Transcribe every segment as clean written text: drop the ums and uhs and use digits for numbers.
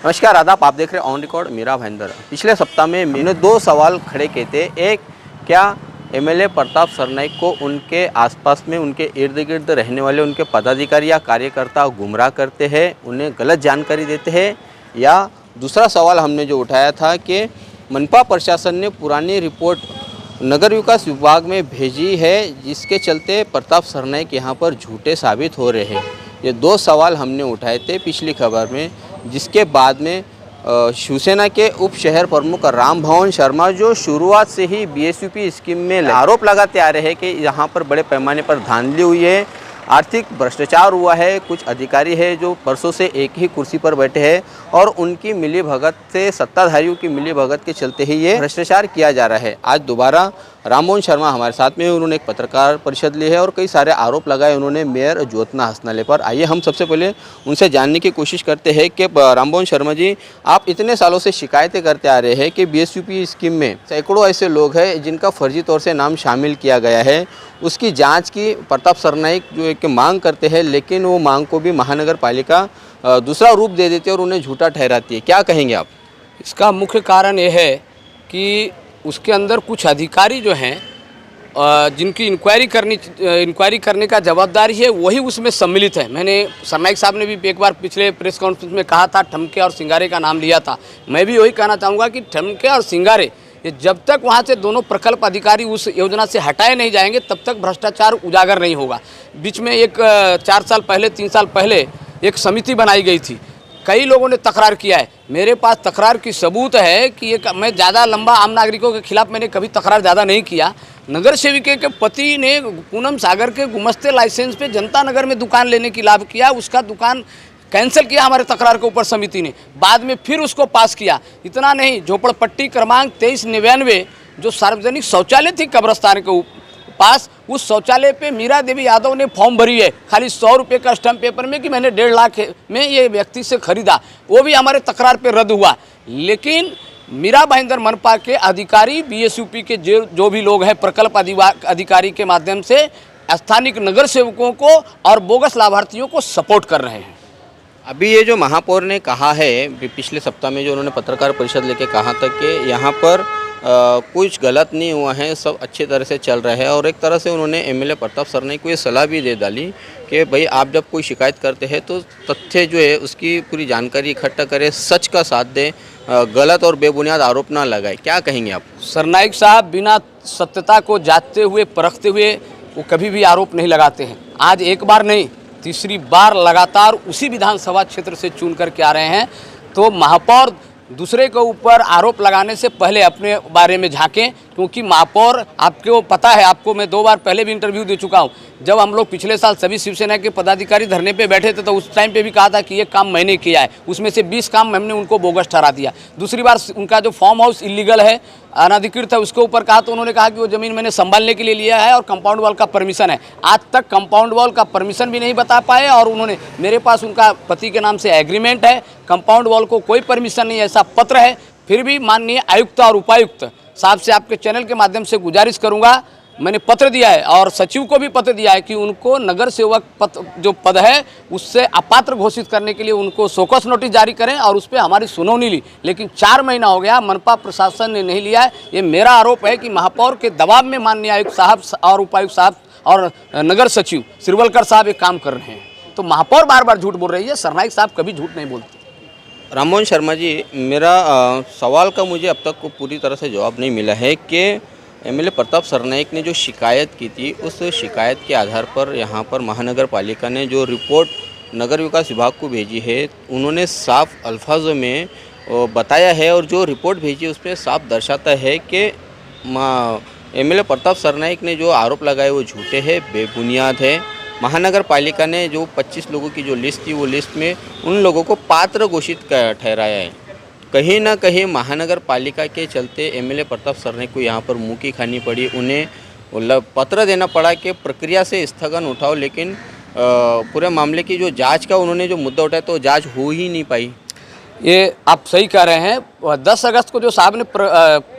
नमस्कार आदाब, आप देख रहे हैं ऑन रिकॉर्ड मेरा भाईंदर। पिछले सप्ताह में मैंने दो सवाल खड़े किए थे। एक, क्या एमएलए प्रताप सरनाईक को उनके आसपास में उनके इर्द गिर्द रहने वाले उनके पदाधिकारी या कार्यकर्ता गुमराह करते हैं, उन्हें गलत जानकारी देते हैं? या दूसरा सवाल हमने जो उठाया था कि मनपा प्रशासन ने पुरानी रिपोर्ट नगर विकास विभाग में भेजी है, जिसके चलते प्रताप सरनाईक यहाँ पर झूठे साबित हो रहे हैं। ये दो सवाल हमने उठाए थे पिछली खबर में, जिसके बाद में शिवसेना के उप शहर प्रमुख रामभवन शर्मा, जो शुरुआत से ही बीएसयूपी स्कीम में आरोप लगाते आ रहे हैं कि यहाँ पर बड़े पैमाने पर धांधली हुई है, आर्थिक भ्रष्टाचार हुआ है, कुछ अधिकारी है जो परसों से एक ही कुर्सी पर बैठे हैं और उनकी मिलीभगत से, सत्ताधारियों की मिलीभगत के चलते ही ये भ्रष्टाचार किया जा रहा है। आज दोबारा रामभवन शर्मा हमारे साथ में, उन्होंने एक पत्रकार परिषद ली है और कई सारे आरोप लगाए उन्होंने मेयर ज्योत्ना हसनाले पर। आइए हम सबसे पहले उनसे जानने की कोशिश करते हैं कि रामभवन शर्मा जी, आप इतने सालों से शिकायतें करते आ रहे हैं कि बीएसयूपी स्कीम में सैकड़ों ऐसे लोग हैं जिनका फर्जी तौर से नाम शामिल किया गया है, उसकी जांच की प्रताप सरनाईक जो एक मांग करते हैं, लेकिन वो मांग को भी महानगर पालिका दूसरा रूप दे देती है और उन्हें झूठा ठहराती है। क्या कहेंगे आप? इसका मुख्य कारण ये है कि उसके अंदर कुछ अधिकारी जो हैं, जिनकी इंक्वायरी करने का जवाबदारी है, वही उसमें सम्मिलित है। मैंने सरनाईक साहब ने भी एक बार पिछले प्रेस कॉन्फ्रेंस में कहा था, ठमके और सिंगारे का नाम लिया था। मैं भी वही कहना चाहूँगा कि ठमके और सिंगारे, ये जब तक वहाँ से दोनों प्रकल्प अधिकारी उस योजना से हटाए नहीं जाएंगे तब तक भ्रष्टाचार उजागर नहीं होगा। बीच में एक 4 साल पहले, 3 साल पहले एक समिति बनाई गई थी, कई लोगों ने तकरार किया है। मेरे पास तकरार की सबूत है कि मैं ज़्यादा लंबा आम नागरिकों के खिलाफ मैंने कभी तकरार ज़्यादा नहीं किया। नगर सेविका के पति ने पूनम सागर के गुमस्ते लाइसेंस पे जनता नगर में दुकान लेने की लाभ किया, उसका दुकान कैंसिल किया हमारे तकरार के ऊपर समिति ने, बाद में फिर उसको पास किया। इतना नहीं, झोपड़पट्टी क्रमांक 2399 जो सार्वजनिक शौचालय थी कब्रस्तान के पास, उस शौचालय पे मीरा देवी यादव ने फॉर्म भरी है खाली 100 रुपये का स्टैम्प पेपर में कि मैंने 1.5 लाख में ये व्यक्ति से खरीदा, वो भी हमारे तकरार पे रद्द हुआ। लेकिन मीरा भाईंदर मनपा के अधिकारी, बीएसयूपी के जो भी लोग हैं, प्रकल्प अधिकारी के माध्यम से स्थानिक नगर सेवकों को और बोगस लाभार्थियों को सपोर्ट कर रहे हैं। अभी ये जो महापौर ने कहा है पिछले सप्ताह में, जो उन्होंने पत्रकार परिषद लेके कहा था कि यहाँ पर कुछ गलत नहीं हुआ है, सब अच्छी तरह से चल रहा है, और एक तरह से उन्होंने एमएलए प्रताप सरनाईक को ये सलाह भी दे डाली कि भाई आप जब कोई शिकायत करते हैं तो तथ्य जो है उसकी पूरी जानकारी इकट्ठा करें, सच का साथ दें, गलत और बेबुनियाद आरोप ना लगाए। क्या कहेंगे आप? सरनाईक साहब बिना सत्यता को जांचते हुए, परखते हुए वो कभी भी आरोप नहीं लगाते हैं। आज एक बार नहीं, तीसरी बार लगातार उसी विधानसभा क्षेत्र से चुन करके आ रहे हैं। तो महापौर दूसरे के ऊपर आरोप लगाने से पहले अपने बारे में झांकें, क्योंकि महापौर, आपको पता है, आपको मैं 2 बार पहले भी इंटरव्यू दे चुका हूं। जब हम लोग पिछले साल सभी शिवसेना के पदाधिकारी धरने पे बैठे थे तो उस टाइम पे भी कहा था कि ये काम मैंने किया है, उसमें से 20 काम हमने उनको बोगस ठहरा दिया। दूसरी बार उनका जो फार्म हाउस इलीगल है, अनधिकृत है, उसके ऊपर कहा तो उन्होंने कहा कि वो ज़मीन मैंने संभालने के लिए लिया है और कंपाउंड वॉल का परमिशन है। आज तक कंपाउंड वॉल का परमिशन भी नहीं बता पाए, और उन्होंने, मेरे पास उनका पति के नाम से एग्रीमेंट है, कंपाउंड वॉल को कोई परमिशन नहीं, ऐसा पत्र है। फिर भी माननीय आयुक्त और उपायुक्त साहब से आपके चैनल के माध्यम से गुजारिश करूंगा, मैंने पत्र दिया है और सचिव को भी पत्र दिया है कि उनको नगर सेवक जो पद है उससे अपात्र घोषित करने के लिए उनको शोकस नोटिस जारी करें, और उस पर हमारी सुनवाई ली। लेकिन 4 महीना हो गया, मनपा प्रशासन ने नहीं लिया है। ये मेरा आरोप है कि महापौर के दबाव में माननीय आयुक्त साहब और उपायुक्त साहब और नगर सचिव सिरवलकर साहब ये काम कर रहे हैं। तो महापौर बार बार झूठ बोल रही है, सरनाईक साहब कभी झूठ नहीं बोलते। रामभवन शर्मा जी, मेरा सवाल का मुझे अब तक पूरी तरह से जवाब नहीं मिला है कि एमएलए प्रताप सरनाईक ने जो शिकायत की थी, उस शिकायत के आधार पर यहाँ पर महानगर पालिका ने जो रिपोर्ट नगर विकास विभाग को भेजी है, उन्होंने साफ अल्फाजों में बताया है, और जो रिपोर्ट भेजी उसमें साफ दर्शाता है कि एमएलए प्रताप सरनाईक ने जो आरोप लगाए वो झूठे हैं, बेबुनियाद है। महानगर पालिका ने जो 25 लोगों की जो लिस्ट थी, वो लिस्ट में उन लोगों को पात्र घोषित ठहराया है। कहीं ना कहीं महानगर पालिका के चलते एमएलए प्रताप सरनाईक को यहाँ पर मुँह की खानी पड़ी, उन्हें पत्र देना पड़ा कि प्रक्रिया से स्थगन उठाओ, लेकिन पूरे मामले की जो जांच का उन्होंने जो मुद्दा उठाया तो जांच हो ही नहीं पाई। ये आप सही कह रहे हैं। 10 अगस्त को जो साहब ने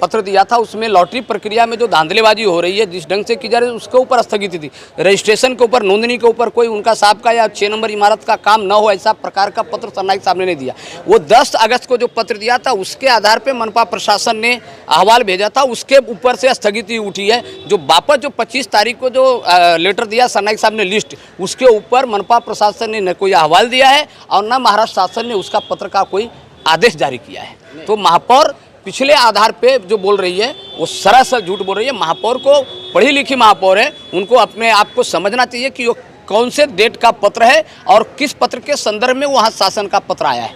पत्र दिया था उसमें लॉटरी प्रक्रिया में जो धांधलेबाजी हो रही है, जिस ढंग से की जा रही है, उसके ऊपर स्थगिति थी। रजिस्ट्रेशन के ऊपर, नोंदनी के ऊपर कोई उनका साहब का या 6 नंबर इमारत का काम न हो, ऐसा प्रकार का पत्र सरनाईक साहब ने नहीं दिया। वो 10 अगस्त को जो पत्र दिया था उसके आधार पर मनपा प्रशासन ने अहवाल भेजा था, उसके ऊपर से स्थगिति उठी है। जो वापस जो 25 तारीख को जो लेटर दिया सरनाईक साहब ने लिस्ट, उसके ऊपर मनपा प्रशासन ने न कोई अहवाल दिया है और न महाराष्ट्र शासन ने उसका पत्र का कोई आदेश जारी किया है। तो महापौर पिछले आधार पे जो बोल रही है वो सरासर झूठ बोल रही है। महापौर को, पढ़ी लिखी महापौर है, उनको अपने आप को समझना चाहिए कि वो कौन से डेट का पत्र है और किस पत्र के संदर्भ में वहाँ शासन का पत्र आया है।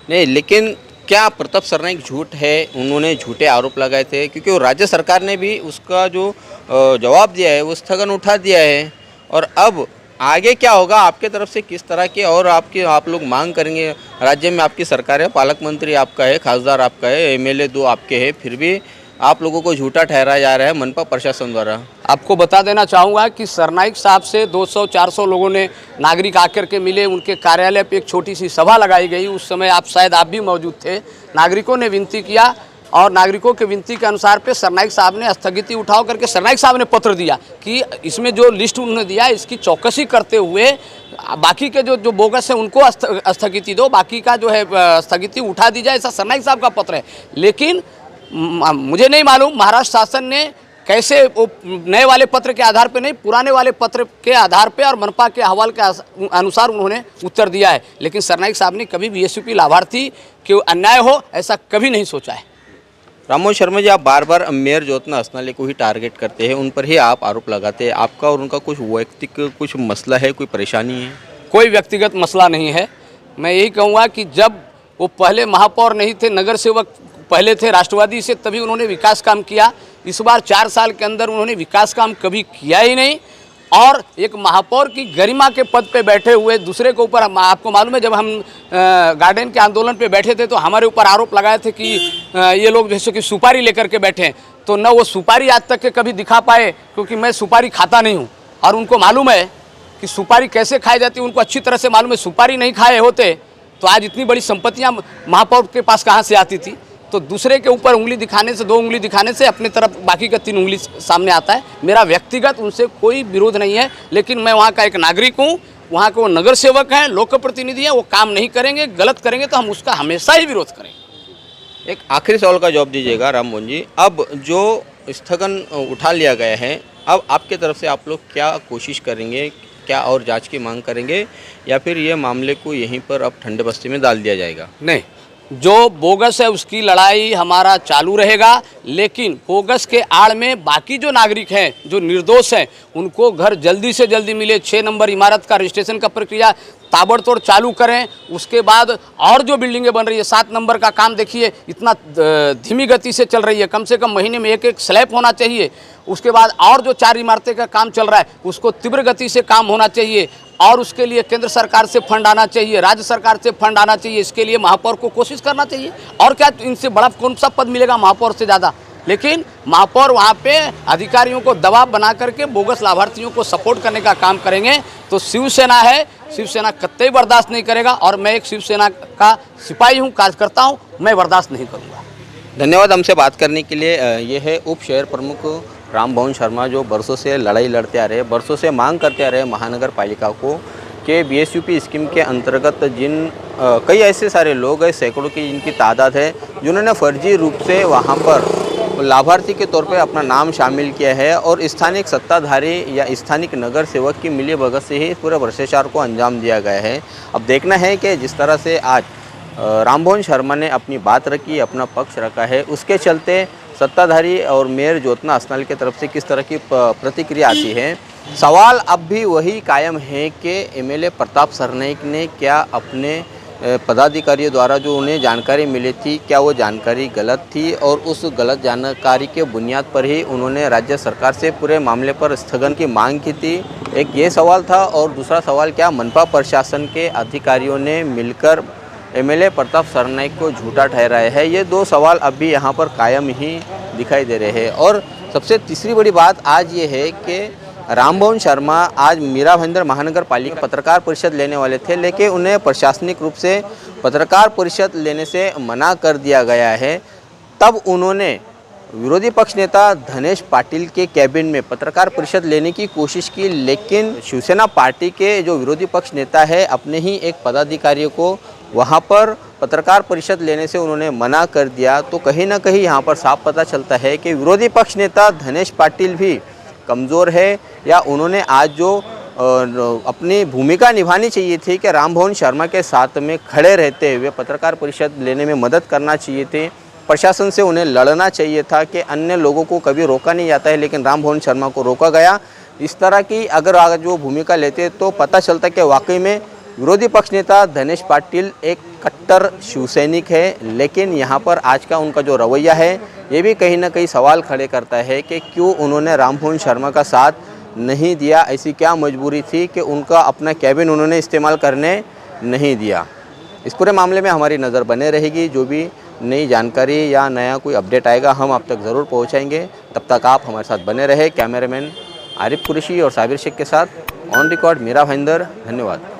नहीं, लेकिन क्या प्रताप सरनाईक झूठ है? उन्होंने झूठे आरोप लगाए थे क्योंकि वो राज्य सरकार ने भी उसका जो जवाब दिया है वो स्थगन उठा दिया है। और अब आगे क्या होगा आपके तरफ से, किस तरह के और आप लोग मांग करेंगे? राज्य में आपकी सरकार है, पालक मंत्री आपका है, खासदार आपका है, एमएलए 2 आपके हैं, फिर भी आप लोगों को झूठा ठहराया जा रहा है मनपा प्रशासन द्वारा। आपको बता देना चाहूँगा कि सरनाईक साहब से 200-400 लोगों ने, नागरिक आकर के मिले, उनके कार्यालय पे एक छोटी सी सभा लगाई गई। उस समय आप भी मौजूद थे। नागरिकों ने विनती किया और नागरिकों के विनती के अनुसार पे सरनाईक साहब ने स्थगिति उठाव करके सरनाईक साहब ने पत्र दिया कि इसमें जो लिस्ट उन्होंने दिया इसकी चौकसी करते हुए बाकी के जो बोगस है उनको स्थगिति दो, बाकी का जो है स्थगिति उठा दी जाए, ऐसा सरनाईक साहब का पत्र है। लेकिन मुझे नहीं मालूम महाराष्ट्र शासन ने कैसे वो नए वाले पत्र के आधार पे नहीं, पुराने वाले पत्र के आधार पे और मनपा के अहवाल के अनुसार उन्होंने उत्तर दिया है। लेकिन सरनाईक साहब ने कभी भी एसयूपी लाभार्थी के अन्याय हो ऐसा कभी नहीं सोचा है। राममोहन शर्मा जी, आप बार बार मेयर ज्योत्ना हसनाले को ही टारगेट करते हैं, उन पर ही आप आरोप लगाते हैं। आपका और उनका कुछ वैयक्तिक कुछ मसला है, कोई परेशानी है? कोई व्यक्तिगत मसला नहीं है। मैं यही कहूँगा कि जब वो पहले महापौर नहीं थे, नगर सेवक पहले थे राष्ट्रवादी से, तभी उन्होंने विकास काम किया। इस बार 4 साल के अंदर उन्होंने विकास काम कभी किया ही नहीं। और एक महापौर की गरिमा के पद पे बैठे हुए दूसरे के ऊपर, आपको मालूम है जब हम गार्डन के आंदोलन पे बैठे थे तो हमारे ऊपर आरोप लगाए थे कि ये लोग जैसे कि सुपारी लेकर के बैठे हैं, तो न वो सुपारी आज तक के कभी दिखा पाए, क्योंकि मैं सुपारी खाता नहीं हूँ। और उनको मालूम है कि सुपारी कैसे खाई जाती है, उनको अच्छी तरह से मालूम है। सुपारी नहीं खाए होते तो आज इतनी बड़ी संपत्तियाँ महापौर के पास कहाँ से आती थी। तो दूसरे के ऊपर उंगली दिखाने से, 2 उंगली दिखाने से अपनी तरफ बाकी का 3 उंगली सामने आता है। मेरा व्यक्तिगत उनसे कोई विरोध नहीं है, लेकिन मैं वहाँ का एक नागरिक हूँ, वहाँ के वो नगर सेवक हैं, लोक प्रतिनिधि हैं। वो काम नहीं करेंगे, गलत करेंगे तो हम उसका हमेशा ही विरोध करेंगे। एक आखिरी सवाल का जवाब दीजिएगा राममोहन जी। अब जो स्थगन उठा लिया गया है, अब आपके तरफ से आप लोग क्या कोशिश करेंगे? क्या और जांच की मांग करेंगे या फिर ये मामले को यहीं पर अब ठंडे बस्ती में डाल दिया जाएगा? नहीं, जो बोगस है उसकी लड़ाई हमारा चालू रहेगा, लेकिन बोगस के आड़ में बाकी जो नागरिक हैं, जो निर्दोष हैं, उनको घर जल्दी से जल्दी मिले। 6 नंबर इमारत का रजिस्ट्रेशन का प्रक्रिया ताबड़तोड़ चालू करें। उसके बाद और जो बिल्डिंगें बन रही है, 7 नंबर का काम देखिए इतना धीमी गति से चल रही है, कम से कम महीने में एक स्लैब होना चाहिए। उसके बाद और जो 4 इमारतें का काम चल रहा है उसको तीव्र गति से काम होना चाहिए और उसके लिए केंद्र सरकार से फंड आना चाहिए, राज्य सरकार से फंड आना चाहिए। इसके लिए महापौर को कोशिश करना चाहिए। और क्या इनसे बड़ा कौन सा पद मिलेगा महापौर से ज़्यादा? लेकिन महापौर वहाँ पे अधिकारियों को दबाव बना करके बोगस लाभार्थियों को सपोर्ट करने का काम करेंगे तो शिवसेना है, शिवसेना कतई बर्दाश्त नहीं करेगा। और मैं एक शिवसेना का सिपाही हूँ, कार्यकर्ता हूँ, मैं बर्दाश्त नहीं करूँगा। धन्यवाद हमसे बात करने के लिए। ये है उप शहर प्रमुख राममोहन शर्मा, जो बरसों से लड़ाई लड़ते आ रहे हैं, बरसों से मांग करते आ रहे हैं महानगर पालिका को कि बीएसयूपी स्कीम के अंतर्गत जिन कई ऐसे सारे लोग हैं, सैकड़ों की जिनकी तादाद है, जिन्होंने फर्जी रूप से वहाँ पर लाभार्थी के तौर पे अपना नाम शामिल किया है और स्थानीय सत्ताधारी या स्थानीय नगर सेवक की मिलीभगत से ही पूरे भ्रष्टाचार को अंजाम दिया गया है। अब देखना है कि जिस तरह से आज राममोहन शर्मा ने अपनी बात रखी, अपना पक्ष रखा है, उसके चलते सत्ताधारी और मेयर ज्योत्ना हसनाले की तरफ से किस तरह की प्रतिक्रिया आती है। सवाल अब भी वही कायम है कि एमएलए प्रताप सरनाईक ने क्या अपने पदाधिकारियों द्वारा जो उन्हें जानकारी मिली थी, क्या वो जानकारी गलत थी और उस गलत जानकारी के बुनियाद पर ही उन्होंने राज्य सरकार से पूरे मामले पर स्थगन की मांग की थी। एक ये सवाल था और दूसरा सवाल, क्या मनपा प्रशासन के अधिकारियों ने मिलकर एमएलए प्रताप सरनाईक को झूठा ठहराया है? ये 2 सवाल अभी यहाँ पर कायम ही दिखाई दे रहे हैं। और सबसे तीसरी बड़ी बात आज ये है कि रामभवन शर्मा आज मीरा भाईंदर महानगर पालिका पत्रकार परिषद लेने वाले थे, लेकिन उन्हें प्रशासनिक रूप से पत्रकार परिषद लेने से मना कर दिया गया है। तब उन्होंने विरोधी पक्ष नेता धनेश पाटिल के कैबिन में पत्रकार परिषद लेने की कोशिश की, लेकिन शिवसेना पार्टी के जो विरोधी पक्ष नेता है अपने ही एक पदाधिकारी को वहां पर पत्रकार परिषद लेने से उन्होंने मना कर दिया। तो कहीं ना कहीं यहां पर साफ पता चलता है कि विरोधी पक्ष नेता धनेश पाटिल भी कमज़ोर है, या उन्होंने आज जो अपनी भूमिका निभानी चाहिए थी कि रामभवन शर्मा के साथ में खड़े रहते हुए पत्रकार परिषद लेने में मदद करना चाहिए थे। प्रशासन से उन्हें लड़ना चाहिए था कि अन्य लोगों को कभी रोका नहीं जाता है, लेकिन रामभवन शर्मा को रोका गया। इस तरह की अगर आज वो भूमिका लेते तो पता चलता कि वाकई में विरोधी पक्ष नेता धनेश पाटिल एक कट्टर शिवसैनिक है। लेकिन यहाँ पर आज का उनका जो रवैया है ये भी कहीं ना कहीं सवाल खड़े करता है कि क्यों उन्होंने रामभवन शर्मा का साथ नहीं दिया। ऐसी क्या मजबूरी थी कि उनका अपना कैबिन उन्होंने इस्तेमाल करने नहीं दिया। इस पूरे मामले में हमारी नज़र बने रहेगी। जो भी नई जानकारी या नया कोई अपडेट आएगा हम आप तक ज़रूर पहुंचाएंगे। तब तक आप हमारे साथ बने रहे। कैमरामैन आरिफ कुरैशी और साबिर शेख के साथ ऑन रिकॉर्ड मीरा भाईंदर। धन्यवाद।